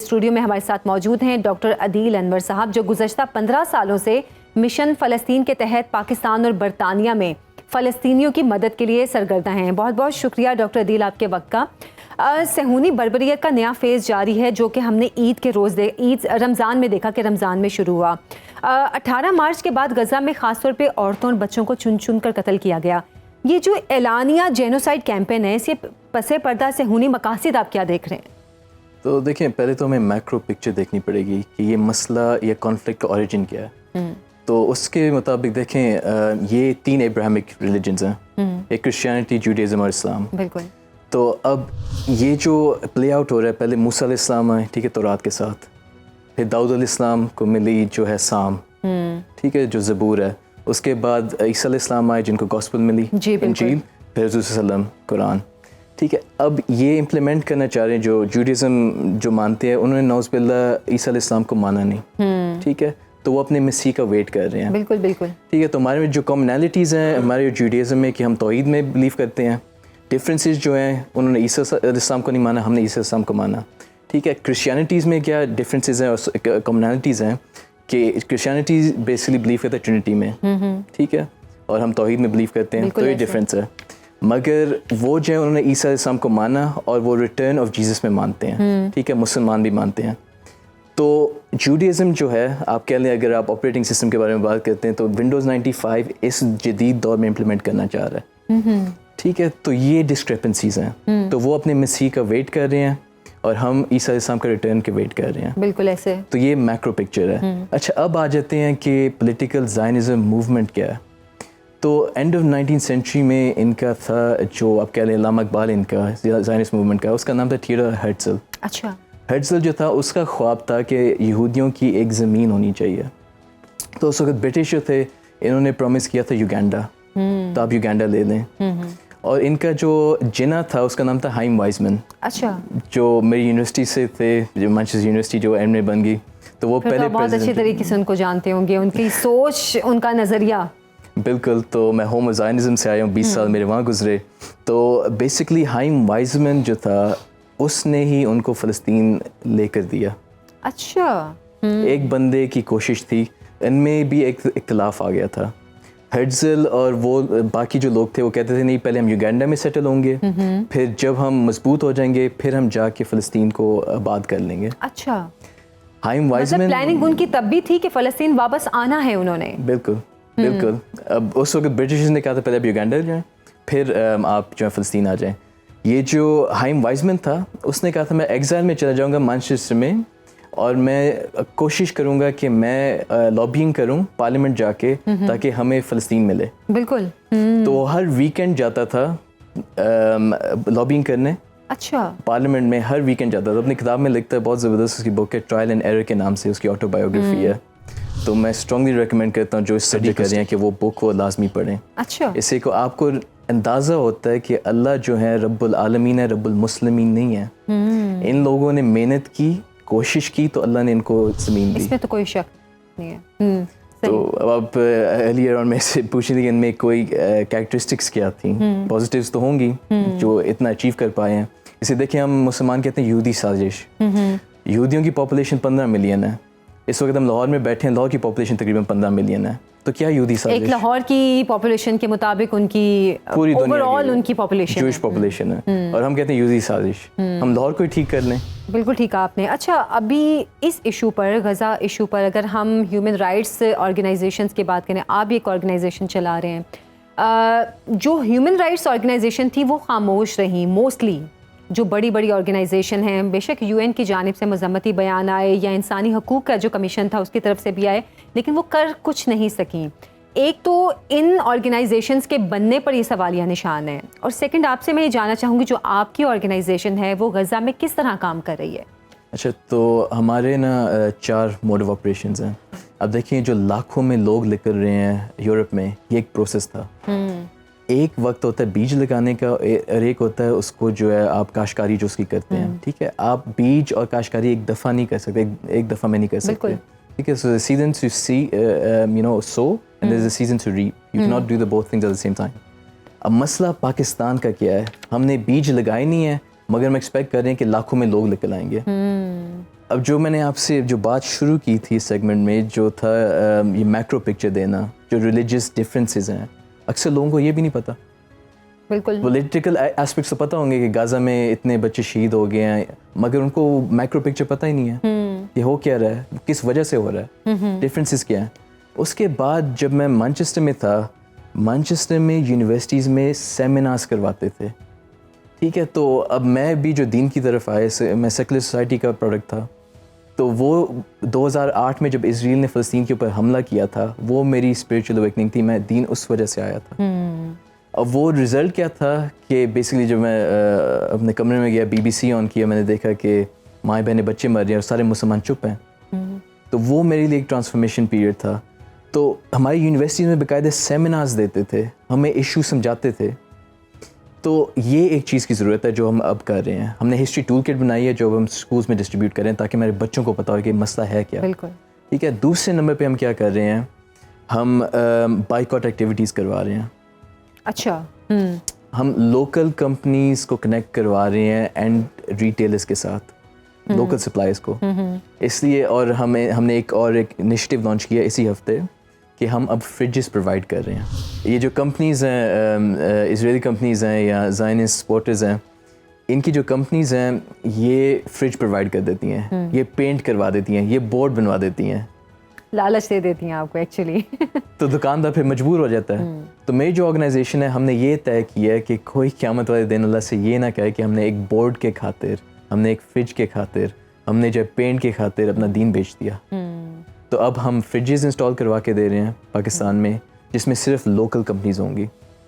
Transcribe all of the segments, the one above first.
Studio میں ہمارے ساتھ موجود ہیں ڈاکٹر عدیل انور صاحب، جو گزشتہ 15 سالوں سے مشن فلسطین کے تحت پاکستان اور برطانیہ میں فلسطینیوں کی مدد کے لیے سرگردہ ہیں۔ بہت بہت شکریہ ڈاکٹر عدیل آپ کے وقت کا۔ صہیونی بربریت کا نیا فیز جاری ہے، جو کہ ہم نے عید کے روز عید رمضان میں دیکھا کہ رمضان میں شروع ہوا۔ 18 مارچ کے بعد غزہ میں خاص طور پہ عورتوں اور بچوں کو چن چن کر قتل کیا گیا۔ یہ جو اعلانیہ جینوسائڈ کیمپین ہے، اس کے پس پردہ صہیونی مقاصد آپ کیا دیکھ رہے ہیں؟ تو دیکھیں، پہلے تو ہمیں میکرو پکچر دیکھنی پڑے گی کہ یہ مسئلہ یا کانفلکٹ کا اوریجن کیا ہے۔ تو اس کے مطابق دیکھیں، یہ 3 ابراہمک ریلیجنز ہیں، ایک کرسچینٹی، جوڈیزم اور اسلام۔ بالکل۔ تو اب یہ جو پلے آؤٹ ہو رہا ہے، پہلے موسیٰ علیہ السلام آئے، ٹھیک ہے، تورات کے ساتھ، پھر داؤد علیہ السلام کو ملی جو ہے سام، ٹھیک ہے، جو زبور ہے، اس کے بعد عیسیٰ علیہ السلام آئے جن کو گاسپل ملی، انجیل، پھر حضور صلی اللہ علیہ وسلم قرآن، ٹھیک ہے۔ اب یہ امپلیمنٹ کرنا چاہ رہے ہیں جو جوڈیزم جو مانتے ہیں، انہوں نے نعوذ باللہ عیسیٰ علیہ السلام کو مانا نہیں، ٹھیک ہے، تو وہ اپنے مسیح کا ویٹ کر رہے ہیں۔ بالکل بالکل، ٹھیک ہے۔ تو ہمارے جو کامنالٹیز ہیں ہمارے جوڈیزم میں کہ ہم توحید میں بلیو کرتے ہیں، ڈفرینسز جو ہیں انہوں نے عیسیٰ علیہ السلام کو نہیں مانا، ہم نے عیسیٰ علیہ السلام کو مانا، ٹھیک ہے۔ کرسچینٹیز میں کیا ڈفرینسز ہیں اور کامنالٹیز ہیں کہ کرسچینٹیز بیسکلی بلیو کرتے ہیں ٹرینٹی میں، ٹھیک ہے، اور ہم توحید میں بلیو کرتے ہیں، تو یہ ڈفرینس ہے۔ مگر وہ جو ہے انہوں نے عیسیٰ علیہ السلام کو مانا اور وہ ریٹرن آف جیزس میں مانتے ہیں، ٹھیک ہے، مسلمان بھی مانتے ہیں۔ تو جوڈیزم جو ہے، آپ کہہ لیں اگر آپ آپریٹنگ سسٹم کے بارے میں بات کرتے ہیں تو ونڈوز 95 اس جدید دور میں امپلیمنٹ کرنا چاہ رہا ہے، ٹھیک ہے۔ تو یہ ڈسکریپنسیز ہیں، تو وہ اپنے مسیح کا ویٹ کر رہے ہیں اور ہم عیسیٰ علیہ السلام کا ریٹرن کے ویٹ کر رہے ہیں، بالکل ایسے۔ تو یہ میکرو پکچر ہے۔ اچھا، اب آ جاتے ہیں کہ پولیٹیکل زائنزم موومنٹ کیا ہے۔ تو اینڈ آف 19th سینچری میں ان کا تھا جو آپ کہہ لیں علامہ اقبال، ان کا زائنسٹ موومنٹ کا، اس کا نام تھا تھیوڈور ہرٹزل۔ اچھا، ہرٹزل جو تھا اس کا خواب تھا کہ یہودیوں کی ایک زمین ہونی چاہیے۔ تو اس وقت برٹش جو تھے انہوں نے پرومس کیا تھا یوگینڈا، تو آپ یوگینڈا لے لیں۔ اور ان کا جو جنا تھا اس کا نام تھا ہائم وائزمن، اچھا، جو میری یونیورسٹی سے تھے، جو مانچسٹر یونیورسٹی جو ایم میں بن گئی، تو وہ پہلے بہت اچھی طریقے سے ان کو جانتے ہوں گے، ان کی سوچ، ان کا نظریہ۔ بالکل۔ تو میں ہومو زائنزم سے آیا ہوں، 20 سال میرے وہاں گزرے۔ تو بیسکلی ہائم وائزمن جو تھا اس نے ہی ان کو فلسطین لے کر دیا۔ اچھا، ایک بندے کی کوشش تھی، ان میں بھی ایک اختلاف آ گیا تھا۔ ہرٹزل اور وہ باقی جو لوگ تھے وہ کہتے تھے نہیں، پہلے ہم یوگینڈا میں سیٹل ہوں گے، پھر جب ہم مضبوط ہو جائیں گے پھر ہم جا کے فلسطین کو آباد کر لیں گے۔ اچھا، ہائم وائزمن پلاننگ ان کی تب بھی تھی کہ فلسطین واپس آنا ہے انہوں نے۔ بالکل بالکل۔ اب اس وقت برٹشز نے کہا تھا پہلے آپ یوگینڈا جائیں پھر آپ جو ہے فلسطین آ جائیں۔ یہ جو ہائم وائزمن تھا اس نے کہا تھا میں ایگزائل میں چلا جاؤں گا مانچسٹر میں، اور میں کوشش کروں گا کہ میں لابینگ کروں پارلیمنٹ جا کے تاکہ ہمیں فلسطین ملے۔ بالکل۔ تو ہر ویکینڈ جاتا تھا لابینگ کرنے، اچھا، پارلیمنٹ میں ہر ویکینڈ جاتا تھا۔ اپنی کتاب میں لکھتا ہے، بہت زبردست اس کی بک ہے، ٹرائل اینڈ ایرر کے نام سے اس کی آٹو بایوگرافی ہے۔ تو میں اسٹرانگلی ریکمینڈ کرتا ہوں جو اسٹڈی کر رہے ہیں کہ وہ بک وہ لازمی پڑھیں۔ اچھا، اس سے کو آپ کو اندازہ ہوتا ہے کہ اللہ جو ہے رب العالمین ہے، رب المسلمین نہیں ہے۔ ان لوگوں نے محنت کی، کوشش کی، تو اللہ نے ان کو زمین دی، اس میں تو کوئی شک نہیں ہے۔ تو اب آپ ارلیئر اور میں سے پوچھ رہی تھی ان میں کوئی کیریکٹرسٹکس کیا تھیں، پازیٹیوز تو ہوں گی جو اتنا اچیو کر پائے ہیں۔ اسے دیکھیں، ہم مسلمان کہتے ہیں یہودی سازش، یہودیوں کی پاپولیشن 15 ملین ہے۔ اس وقت ہم لاہور میں بیٹھے ہیں، لاہور کی پاپولیشن تقریباً 15 ملین ہے، تو کیا یہودی سازش؟ ایک لاہور کی پاپولیشن کے مطابق ان کی پوری اوور آل ان کی پاپولیشن جوش پاپولیشن ہے، اور ہم کہتے ہیں یہودی سازش۔ ہم لاہور کو ہی ٹھیک کر لیں۔ بالکل ٹھیک ہے آپ نے۔ اچھا، ابھی اس ایشو پر، غزہ ایشو پر، اگر ہم ہیومن رائٹس آرگنائزیشنز کی بات کریں، آپ بھی ایک آرگنائزیشن چلا رہے ہیں، جو ہیومن رائٹس آرگنائزیشن تھی وہ خاموش رہیں موسٹلی۔ جو بڑی بڑی آرگنائزیشن ہیں، بے شک یو این کی جانب سے مذمتی بیان آئے یا انسانی حقوق کا جو کمیشن تھا اس کی طرف سے بھی آئے، لیکن وہ کر کچھ نہیں سکیں۔ ایک تو ان آرگنائزیشنز کے بننے پر یہ سوالیہ نشان ہے، اور سیکنڈ آپ سے میں یہ جاننا چاہوں گی جو آپ کی آرگنائزیشن ہے وہ غزہ میں کس طرح کام کر رہی ہے؟ اچھا، تو ہمارے نا 4 موڈ آف آپریشنز ہیں۔ اب دیکھیں، جو لاکھوں میں لوگ نکل رہے ہیں یورپ میں، یہ ایک پروسیس تھا۔ ایک وقت ہوتا ہے بیج لگانے کا، اور ایک ہوتا ہے اس کو جو ہے آپ کاشتکاری جو اس کی کرتے ہیں، ٹھیک ہے۔ آپ بیج اور کاشتکاری ایک دفعہ نہیں کر سکتے، ایک دفعہ میں نہیں کر سکتے، ٹھیک ہے۔ So season two see so and there is a season two wrap, you can not do the both things at the same time. اب مسئلہ پاکستان کا کیا ہے، ہم نے بیج لگائے نہیں ہے مگر ہم ایکسپیکٹ کر رہے ہیں کہ لاکھوں میں لوگ نکل آئیں گے، اب جو میں نے آپ سے جو بات شروع کی تھی اس سیگمنٹ میں جو تھا یہ میکرو پکچر دینا جو ریلیجیس ڈفرینسز ہیں اکثر لوگوں کو یہ بھی نہیں پتہ. بالکل پولیٹیکل ایسپیکٹس تو پتہ ہوں گے کہ غازہ میں اتنے بچے شہید ہو گئے ہیں مگر ان کو میکرو پکچر پتہ ہی نہیں ہے کہ ہو کیا رہا ہے, کس وجہ سے ہو رہا ہے, ڈفرینسز کیا ہیں. اس کے بعد جب میں مانچسٹر میں تھا, مانچسٹر میں یونیورسٹیز میں سیمینارز کرواتے تھے, ٹھیک ہے. تو اب میں بھی جو دین کی طرف آئے, میں سیکولر سوسائٹی کا پروڈکٹ تھا, تو وہ 2008 میں جب اسرائیل نے فلسطین کے اوپر حملہ کیا تھا وہ میری اسپریچول اویکننگ تھی, میں دین اس وجہ سے آیا تھا. اب وہ رزلٹ کیا تھا کہ بیسکلی جب میں اپنے کمرے میں گیا, BBC آن کیا, میں نے دیکھا کہ مائیں بہنیں بچے مر رہے ہیں اور سارے مسلمان چپ ہیں. تو وہ میرے لیے ایک ٹرانسفارمیشن پیریڈ تھا. تو ہماری یونیورسٹیز میں باقاعدہ سیمینارز دیتے تھے, ہمیں ایشو سمجھاتے تھے. تو یہ ایک چیز کی ضرورت ہے جو ہم اب کر رہے ہیں. ہم نے ہسٹری ٹول کٹ بنائی ہے جو ہم اسکولس میں ڈسٹریبیوٹ کریں تاکہ ہمارے بچوں کو پتہ ہو کہ مسئلہ ہے کیا. بالکل ٹھیک ہے. دوسرے نمبر پہ ہم کیا کر رہے ہیں, ہم بائیکاٹ ایکٹیویٹیز کروا رہے ہیں. اچھا. ہم لوکل کمپنیز کو کنیکٹ کروا رہے ہیں اینڈ ریٹیلرز کے ساتھ, لوکل سپلائرز کو. اس لیے اور ہم نے ایک انیشیٹو لانچ کیا اسی ہفتے کہ ہم اب فریجز پرووائڈ کر رہے ہیں. یہ جو کمپنیز ہیں, اسرائیلی کمپنیز ہیں یا زائنسٹ سپورٹرز ہیں, ان کی جو کمپنیز ہیں یہ فریج پرووائڈ کر دیتی ہیں, یہ پینٹ کروا دیتی ہیں, یہ بورڈ بنوا دیتی ہیں, لالچ دے دیتی ہیں آپ کو ایکچولی. تو دکاندار پھر مجبور ہو جاتا ہے. تو میری جو آرگنائزیشن ہے ہم نے یہ طے کیا ہے کہ کوئی قیامت والے دن اللہ سے یہ نہ کہے کہ ہم نے ایک بورڈ کے خاطر, ہم نے ایک فریج کے خاطر, ہم نے جو پینٹ کے خاطر اپنا دین بیچ دیا. تو اب ہم فریجز انسٹال کروا کے دے رہے ہیں پاکستان میں جس میں صرف لوکل کمپنیز ہوں گی,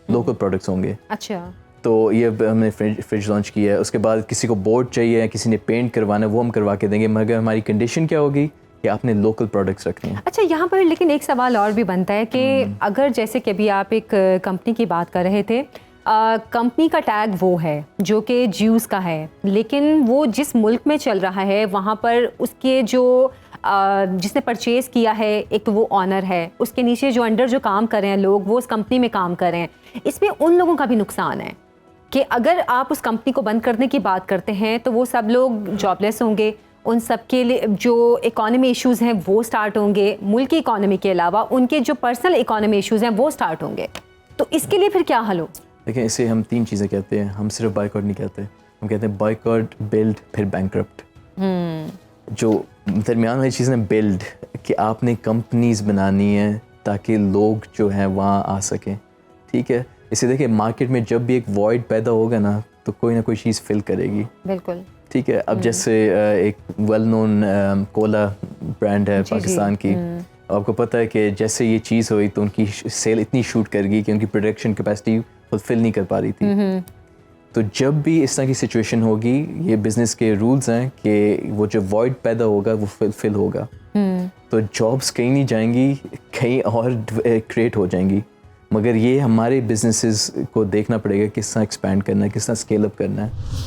لوکل پروڈکٹس ہوں گے. اچھا. تو یہ ہم نے فریج لانچ کیا ہے. اس کے بعد کسی کو بورڈ چاہیے یا کسی نے پینٹ کروانا ہے وہ ہم کروا کے دیں گے, مگر ہماری کنڈیشن کیا ہوگی کہ آپ نے لوکل پروڈکٹس رکھنے ہیں. اچھا, یہاں پر لیکن ایک سوال اور بھی بنتا ہے کہ اگر جیسے کہ ابھی آپ ایک کمپنی کی بات کر رہے تھے, کمپنی کا ٹیگ وہ ہے جو کہ جیوز کا ہے, لیکن وہ جس ملک میں چل رہا ہے وہاں پر اس کے جو جس نے پرچیز کیا ہے ایک وہ آنر ہے, اس کے نیچے جو انڈر جو کام کر رہے ہیں لوگ وہ اس کمپنی میں کام کر رہے ہیں. اس میں ان لوگوں کا بھی نقصان ہے کہ اگر آپ اس کمپنی کو بند کرنے کی بات کرتے ہیں تو وہ سب لوگ جاب لیس ہوں گے, ان سب کے لیے جو اکانومی ایشوز ہیں وہ سٹارٹ ہوں گے, ملک کی اکانومی کے علاوہ ان کے جو پرسنل اکانومی ایشوز ہیں وہ سٹارٹ ہوں گے. تو اس کے لیے پھر کیا حل ہو؟ دیکھیں اسے ہم 3 چیزیں کہتے ہیں, ہم صرف بائیکاٹ نہیں کہتے, ہم کہتے ہیں بائیکاٹ, بلڈ, پھر بینکرپٹ. جو درمیان والی چیز ہے بلڈ, کہ آپ نے کمپنیز بنانی ہیں تاکہ لوگ جو ہیں وہاں آ سکیں. ٹھیک ہے. اسے دیکھیں مارکیٹ میں جب بھی ایک وائڈ پیدا ہوگا نا تو کوئی نہ کوئی چیز فل کرے گی. بالکل ٹھیک ہے. اب جیسے ایک ویل نون کولا برانڈ ہے پاکستان کی, آپ کو پتہ ہے کہ جیسے یہ چیز ہوئی تو ان کی سیل اتنی شوٹ کر گئی کہ ان کی پروڈکشن کیپیسٹی فلفل نہیں کر پا رہی تھی. تو جب بھی اس طرح کی سچویشن ہوگی, یہ بزنس کے رولز ہیں کہ وہ جو وائڈ پیدا ہوگا وہ فل ہوگا. تو جابس کہیں نہیں جائیں گی, کہیں اور کریٹ ہو جائیں گی. مگر یہ ہمارے بزنسز کو دیکھنا پڑے گا کس طرح ایکسپینڈ کرنا ہے, کس طرح اسکیل اپ کرنا ہے.